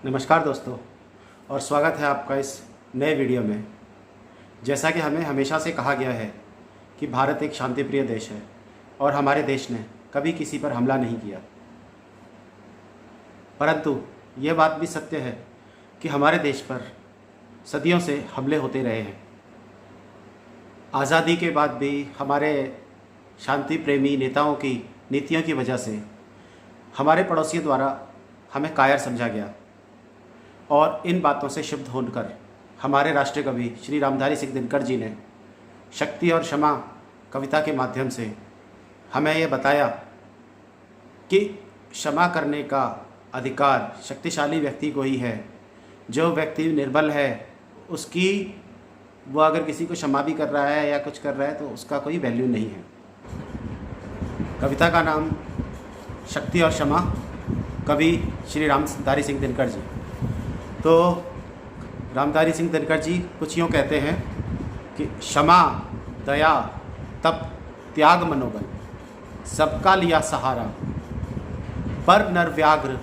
नमस्कार दोस्तों, और स्वागत है आपका इस नए वीडियो में। जैसा कि हमें हमेशा से कहा गया है कि भारत एक शांतिप्रिय देश है और हमारे देश ने कभी किसी पर हमला नहीं किया, परंतु यह बात भी सत्य है कि हमारे देश पर सदियों से हमले होते रहे हैं। आज़ादी के बाद भी हमारे शांति प्रेमी नेताओं की नीतियों की वजह से हमारे पड़ोसियों द्वारा हमें कायर समझा गया, और इन बातों से क्षुब्ध होकर हमारे राष्ट्रीय कवि श्री रामधारी सिंह दिनकर जी ने शक्ति और क्षमा कविता के माध्यम से हमें यह बताया कि क्षमा करने का अधिकार शक्तिशाली व्यक्ति को ही है। जो व्यक्ति निर्बल है उसकी वो अगर किसी को क्षमा भी कर रहा है या कुछ कर रहा है तो उसका कोई वैल्यू नहीं है। कविता का नाम शक्ति और क्षमा, कवि श्री रामधारी सिंह दिनकर जी। तो रामधारी सिंह दिनकर जी कुछ यूँ कहते हैं कि क्षमा दया तप त्याग मनोबल सबका लिया सहारा, पर नर व्याघ्र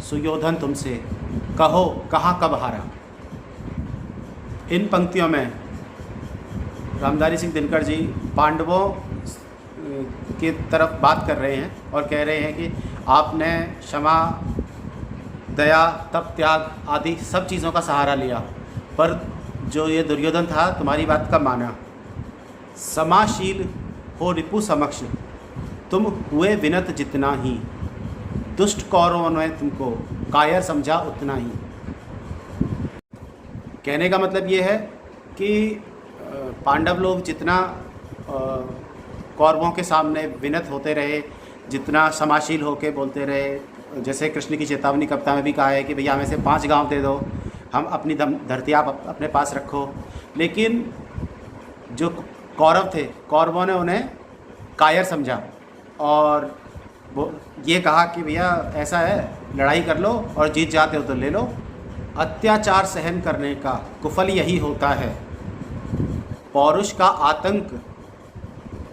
सुयोधन तुमसे कहो कहाँ कब हारा। इन पंक्तियों में रामधारी सिंह दिनकर जी पांडवों की तरफ बात कर रहे हैं और कह रहे हैं कि आपने क्षमा दया तप त्याग आदि सब चीज़ों का सहारा लिया, पर जो ये दुर्योधन था तुम्हारी बात का माना। समाशील हो रिपु समक्ष तुम हुए विनत जितना ही, दुष्ट कौरवों ने तुमको कायर समझा उतना ही। कहने का मतलब ये है कि पांडव लोग जितना कौरवों के सामने विनत होते रहे, जितना समाशील होके बोलते रहे, जैसे कृष्ण की चेतावनी कविता में भी कहा है कि भैया हमें से 5 गांव दे दो, हम अपनी धरती आप अपने पास रखो, लेकिन जो कौरव थे कौरवों ने उन्हें कायर समझा और वो ये कहा कि भैया ऐसा है लड़ाई कर लो और जीत जाते हो तो ले लो। अत्याचार सहन करने का कुफल यही होता है, पौरुष का आतंक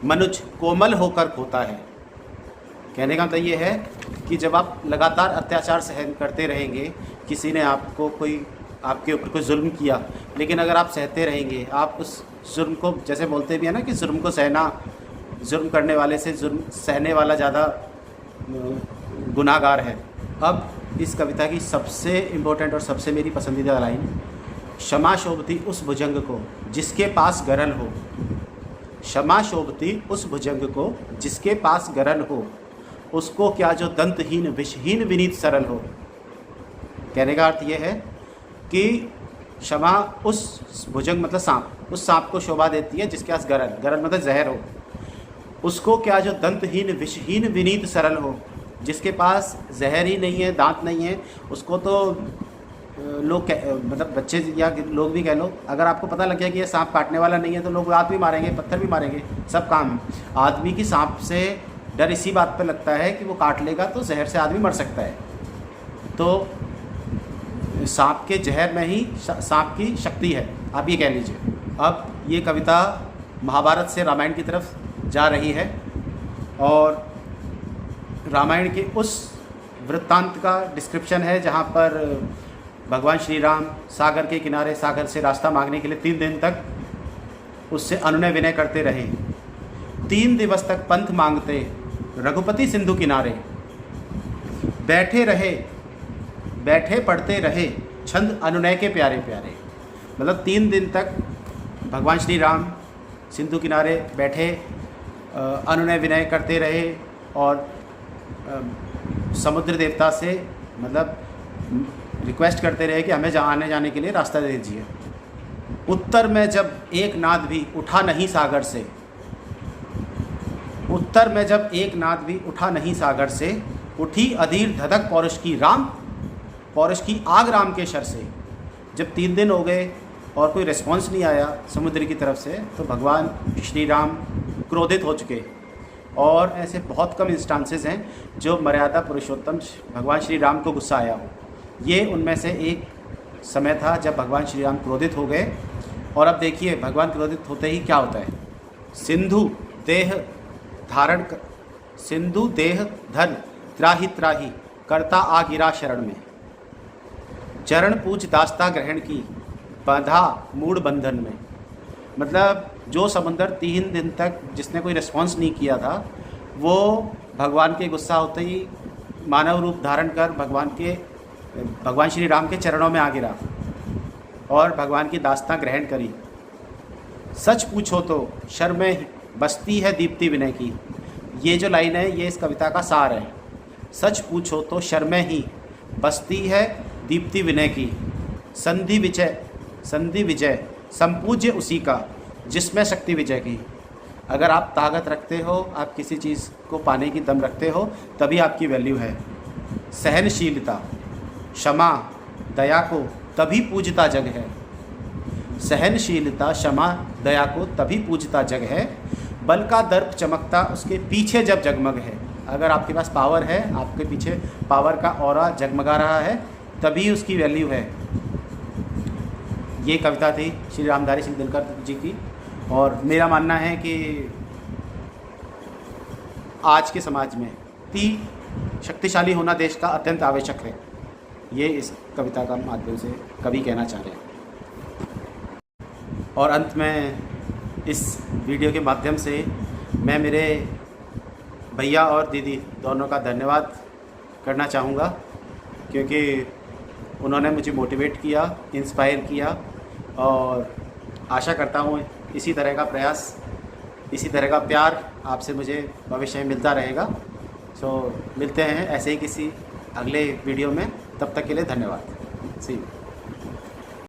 मनुज कोमल होकर खोता है। कहने का मतलब ये है कि जब आप लगातार अत्याचार सहन करते रहेंगे, किसी ने आपको आपके ऊपर कोई जुल्म किया, लेकिन अगर आप सहते रहेंगे, आप उस जुल्म को, जैसे बोलते भी हैं ना कि जुल्म को सहना, जुल्म करने वाले से जुल्म सहने वाला ज़्यादा गुनाहगार है। अब इस कविता की सबसे इम्पोर्टेंट और सबसे मेरी पसंदीदा लाइन, क्षमा शोभती उस भुजंग को जिसके पास गरल हो, क्षमा शोभती उस भुजंग को जिसके पास गरल हो, उसको क्या जो दंतहीन विषहीन विनीत सरल हो। कहने का अर्थ यह है कि क्षमा उस भुजंग मतलब सांप, उस सांप को शोभा देती है जिसके पास गरल, गरल मतलब जहर हो। उसको क्या जो दंतहीन विषहीन विनीत सरल हो, जिसके पास जहर ही नहीं है, दांत नहीं है, उसको तो लोग मतलब बच्चे या लोग भी कह लो, अगर आपको पता लग गया कि ये सांप काटने वाला नहीं है तो लोग लात भी मारेंगे, पत्थर भी मारेंगे, सब काम। आदमी की सांप से डर इसी बात पर लगता है कि वो काट लेगा तो जहर से आदमी मर सकता है। तो सांप के जहर में ही सांप की शक्ति है, आप ये कह लीजिए। अब ये कविता महाभारत से रामायण की तरफ जा रही है और रामायण के उस वृत्तांत का डिस्क्रिप्शन है जहाँ पर भगवान श्री राम सागर के किनारे सागर से रास्ता मांगने के लिए 3 दिन तक उससे अनुनय विनय करते रहे। 3 दिवस तक पंथ मांगते रघुपति सिंधु किनारे, बैठे पढ़ते रहे छंद अनुनय के प्यारे प्यारे। मतलब 3 दिन तक भगवान श्री राम सिंधु किनारे बैठे अनुनय विनय करते रहे और समुद्र देवता से मतलब रिक्वेस्ट करते रहे कि हमें आने जाने के लिए रास्ता दे दीजिए। उत्तर में जब एक नाद भी उठा नहीं सागर से, उत्तर में जब एक नाद भी उठा नहीं सागर से, उठी अधीर धधक पौरुष की राम, पौरुष की आग राम के शर से। जब 3 दिन हो गए और कोई रिस्पॉन्स नहीं आया समुद्र की तरफ से, तो भगवान श्री राम क्रोधित हो चुके। और ऐसे बहुत कम इंस्टांसेस हैं जो मर्यादा पुरुषोत्तम भगवान श्री राम को गुस्सा आया हो। ये उनमें से एक समय था जब भगवान श्री राम क्रोधित हो गए। और अब देखिए भगवान क्रोधित होते ही क्या होता है, सिंधु देह धारण सिंधु देह धन त्राही त्राही करता आ गिरा शरण में। चरण पूज दास्ता ग्रहण की, बांधा मूड बंधन में। मतलब जो समंदर 3 दिन तक जिसने कोई रिस्पॉन्स नहीं किया था, वो भगवान के गुस्सा होते ही मानव रूप धारण कर भगवान श्री राम के चरणों में आ गिरा और भगवान की दास्तां ग्रहण करी। सच पूछो तो शर में बसती है दीप्ति विनय की। ये जो लाइन है ये इस कविता का सार है। सच पूछो तो शर में ही बसती है दीप्ति विनय की। संधि विजय संपूज्य उसी का, जिसमें शक्ति विजय की। अगर आप ताकत रखते हो, आप किसी चीज़ को पाने की दम रखते हो, तभी आपकी वैल्यू है। सहनशीलता, क्षमा, दया को तभी पूजता जग है। सहनशीलता, क्षमा, दया को तभी पूजता जग है। बल का दर्प चमकता उसके पीछे जब जगमग है। अगर आपके पास पावर है, आपके पीछे पावर का ऑरा जगमगा रहा है, तभी उसकी वैल्यू है। ये कविता थी श्री रामधारी सिंह दिनकर जी की। और मेरा मानना है कि आज के समाज में शक्तिशाली होना देश का अत्यंत आवश्यक है। ये इस कविता का माध्यम से कवि कहना चाह रहे हैं। और अंत में इस वीडियो के माध्यम से मैं मेरे भैया और दीदी दोनों का धन्यवाद करना चाहूँगा, क्योंकि उन्होंने मुझे मोटिवेट किया, इंस्पायर किया। और आशा करता हूँ इसी तरह का प्रयास, इसी तरह का प्यार आपसे मुझे भविष्य में मिलता रहेगा। मिलते हैं ऐसे ही किसी अगले वीडियो में। तब तक के लिए धन्यवाद। सी यू।